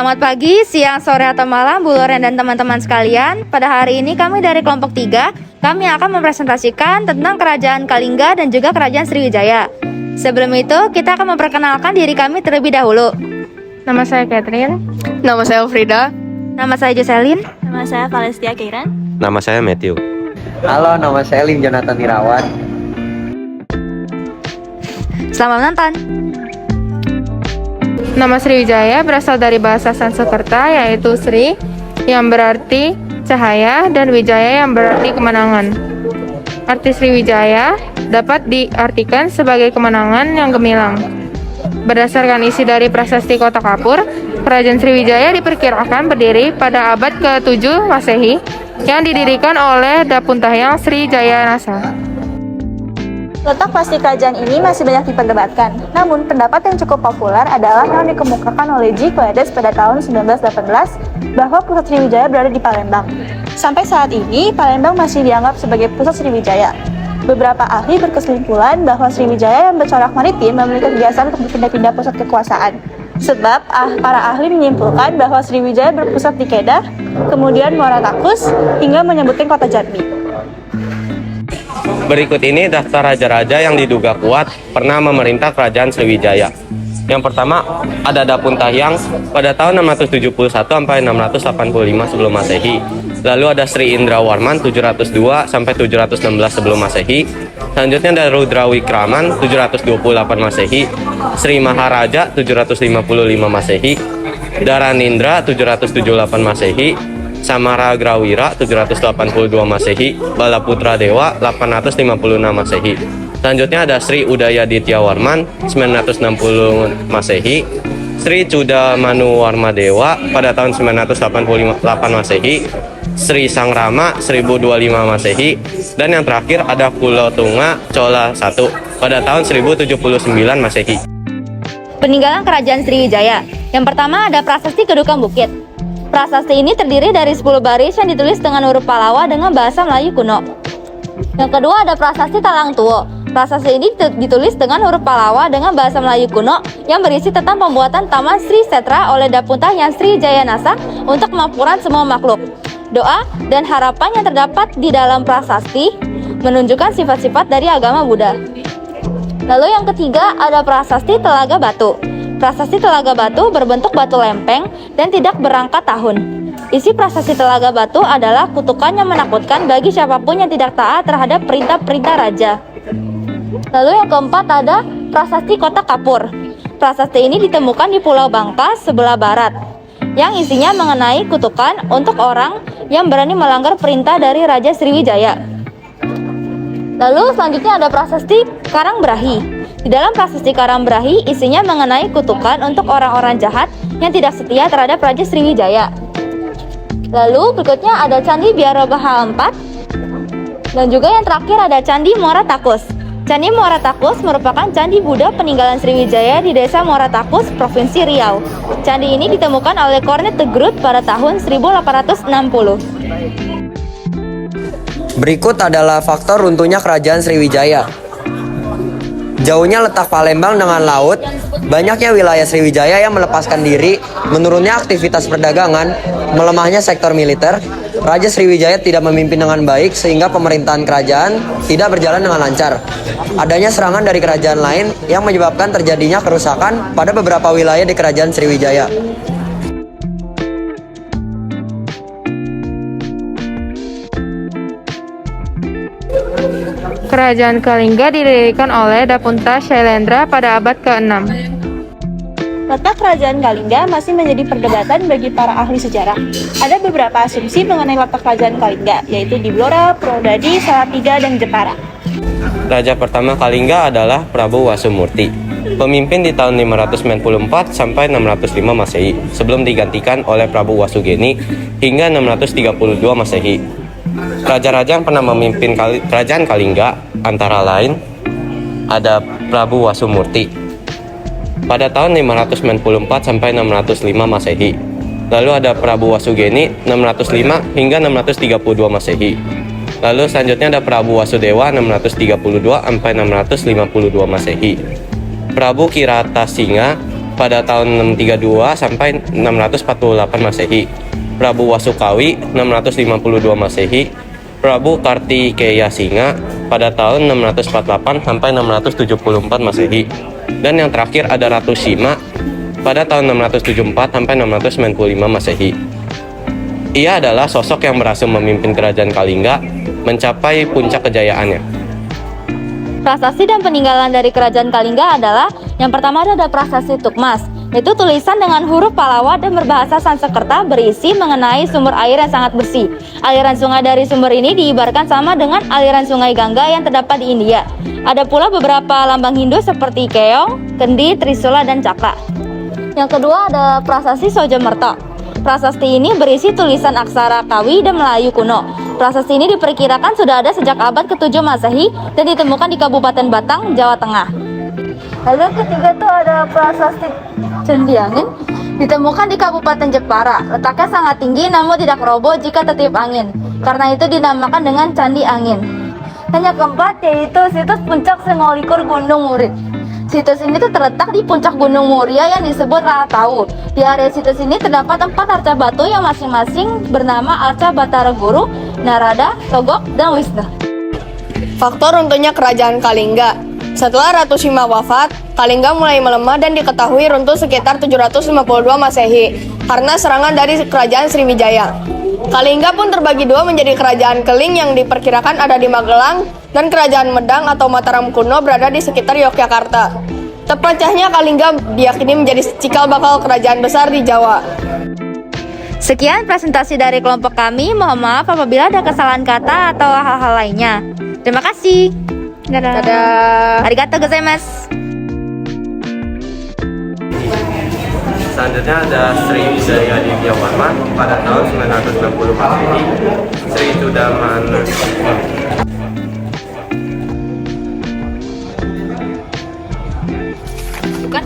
Selamat pagi, siang, sore, atau malam, Bu Loren dan teman-teman sekalian. Pada hari ini kami dari kelompok 3, kami akan mempresentasikan tentang Kerajaan Kalingga dan juga Kerajaan Sriwijaya. Sebelum itu, kita akan memperkenalkan diri kami terlebih dahulu. Nama saya Catherine. Nama saya Frida. Nama saya Jocelyn. Nama saya Valestia Keiran. Nama saya Matthew. Halo, nama saya Lim Jonathan Irawan. Selamat menonton. Nama Sriwijaya berasal dari bahasa Sanskerta yaitu Sri yang berarti cahaya dan Wijaya yang berarti kemenangan. Arti Sriwijaya dapat diartikan sebagai kemenangan yang gemilang. Berdasarkan isi dari Prasasti Kota Kapur, Kerajaan Sriwijaya diperkirakan berdiri pada abad ke-7 Masehi yang didirikan oleh Dapuntahyang Sri Jayanasa. Letak pasti kerajaan ini masih banyak diperdebatkan. Namun, pendapat yang cukup populer adalah yang dikemukakan oleh G. Koedes pada tahun 1918 bahwa pusat Sriwijaya berada di Palembang. Sampai saat ini, Palembang masih dianggap sebagai pusat Sriwijaya. Beberapa ahli berkesimpulan bahwa Sriwijaya yang bercorak maritim memiliki kebiasaan untuk berpindah-pindah pusat kekuasaan. Sebab para ahli menyimpulkan bahwa Sriwijaya berpusat di Kedah, kemudian Muara Takus, hingga menyebutkan kota Jambi. Berikut ini daftar raja-raja yang diduga kuat pernah memerintah Kerajaan Sriwijaya. Yang pertama ada Dapuntahyang pada tahun 671 sampai 685 sebelum Masehi. Lalu ada Sri Indrawarman 702 sampai 716 sebelum Masehi. Selanjutnya ada Rudrawikraman 728 Masehi, Sri Maharaja 755 Masehi, Dharanindra 778 Masehi, Samaragrawira 782 Masehi, Balaputra Dewa 856 Masehi. Selanjutnya ada Sri Udayadityawarman 960 Masehi, Sri Cudamanu Dewa pada tahun 988 Masehi, Sri Sangrama 1025 Masehi, dan yang terakhir ada Kulotunga Chola I pada tahun 1079 Masehi. Peninggalan Kerajaan Sriwijaya. Yang pertama ada Prasasti Kedukan Bukit. Prasasti ini terdiri dari 10 baris yang ditulis dengan huruf Palawa dengan bahasa Melayu kuno. Yang kedua ada Prasasti Talang Tuo. Prasasti ini ditulis dengan huruf Palawa dengan bahasa Melayu kuno yang berisi tentang pembuatan Taman Sri Setra oleh Dapuntahyang Sri Jayanasa untuk kemakmuran semua makhluk. Doa dan harapan yang terdapat di dalam prasasti menunjukkan sifat-sifat dari agama Buddha. Lalu yang ketiga ada Prasasti Telaga Batu. Prasasti Telaga Batu berbentuk batu lempeng dan tidak berangkat tahun. Isi Prasasti Telaga Batu adalah kutukan yang menakutkan bagi siapapun yang tidak taat terhadap perintah-perintah raja. Lalu yang keempat ada Prasasti Kota Kapur. Prasasti ini ditemukan di Pulau Bangka sebelah barat, yang isinya mengenai kutukan untuk orang yang berani melanggar perintah dari Raja Sriwijaya. Lalu selanjutnya ada Prasasti Karangbrahi. Di dalam Prasasti Karangbrahi isinya mengenai kutukan untuk orang-orang jahat yang tidak setia terhadap Raja Sriwijaya. Lalu berikutnya ada Candi Biarobaha IV, dan juga yang terakhir ada Candi Muara Takus. Candi Muara Takus merupakan candi Buddha peninggalan Sriwijaya di Desa Muara Takus, Provinsi Riau. Candi ini ditemukan oleh Cornet de Groot pada tahun 1860. Berikut adalah faktor runtuhnya Kerajaan Sriwijaya. Jauhnya letak Palembang dengan laut, banyaknya wilayah Sriwijaya yang melepaskan diri, menurunnya aktivitas perdagangan, melemahnya sektor militer, Raja Sriwijaya tidak memimpin dengan baik sehingga pemerintahan kerajaan tidak berjalan dengan lancar. Adanya serangan dari kerajaan lain yang menyebabkan terjadinya kerusakan pada beberapa wilayah di Kerajaan Sriwijaya. Kerajaan Kalingga didirikan oleh Dapunta Shailendra pada abad ke-6. Letak Kerajaan Kalingga masih menjadi perdebatan bagi para ahli sejarah. Ada beberapa asumsi mengenai letak Kerajaan Kalingga, yaitu di Blora, Purwodadi, Salatiga, dan Jepara. Raja pertama Kalingga adalah Prabu Wasumurti, pemimpin di tahun 594 sampai 605 Masehi, sebelum digantikan oleh Prabu Wasugeni hingga 632 Masehi. Raja-raja yang pernah memimpin Kerajaan Kalingga antara lain ada Prabu Wasumurti pada tahun 594 sampai 605 Masehi. Lalu ada Prabu Wasugeni 605 hingga 632 Masehi. Lalu selanjutnya ada Prabu Wasudewa 632 sampai 652 Masehi. Prabu Kiratasinga pada tahun 632 sampai 648 Masehi. Prabu Wasukawi 652 Masehi. Prabu Kartikeya Singa pada tahun 648 sampai 674 Masehi. Dan yang terakhir ada Ratu Sima pada tahun 674 sampai 695 Masehi. Ia adalah sosok yang berhasil memimpin kerajaan Kalingga mencapai puncak kejayaannya. Prasasti dan peninggalan dari kerajaan Kalingga adalah yang pertama ada prasasti Tukmas, yaitu tulisan dengan huruf Pallawa dan berbahasa Sanskerta berisi mengenai sumber air yang sangat bersih. Aliran sungai dari sumber ini diibaratkan sama dengan aliran sungai Gangga yang terdapat di India. Ada pula beberapa lambang Hindu seperti keong, kendi, trisula, dan cakra. Yang kedua ada prasasti Sojamerta. Prasasti ini berisi tulisan aksara Kawi dan Melayu kuno. Prasasti ini diperkirakan sudah ada sejak abad ke-7 Masehi dan ditemukan di Kabupaten Batang, Jawa Tengah. Lalu yang ketiga tuh ada prasasti Candi Angin, ditemukan di Kabupaten Jepara. Letaknya sangat tinggi namun tidak roboh jika tertiup angin. Karena itu dinamakan dengan Candi Angin. Dan yang keempat yaitu situs Puncak Sengolikur Gunung Murid. Situs ini tuh terletak di puncak Gunung Muria yang disebut Ratau. Di area situs ini terdapat 4 arca batu yang masing-masing bernama Arca Batara Guru, Narada, Togok, dan Wisnu. Faktor runtuhnya kerajaan Kalingga. Setelah Ratu Sima wafat, Kalingga mulai melemah dan diketahui runtuh sekitar 752 Masehi karena serangan dari kerajaan Sriwijaya. Kalingga pun terbagi dua menjadi kerajaan Keling yang diperkirakan ada di Magelang dan kerajaan Medang atau Mataram kuno berada di sekitar Yogyakarta. Terpecahnya Kalingga diyakini menjadi cikal bakal kerajaan besar di Jawa. Sekian presentasi dari kelompok kami. Mohon maaf apabila ada kesalahan kata atau hal-hal lainnya. Terima kasih. Dadah. Arigatou gozaimasu. Selanjutnya ada Sri Wijaya Divyawarma pada tahun 960 Masehi. Sri Sudamana. Bukan.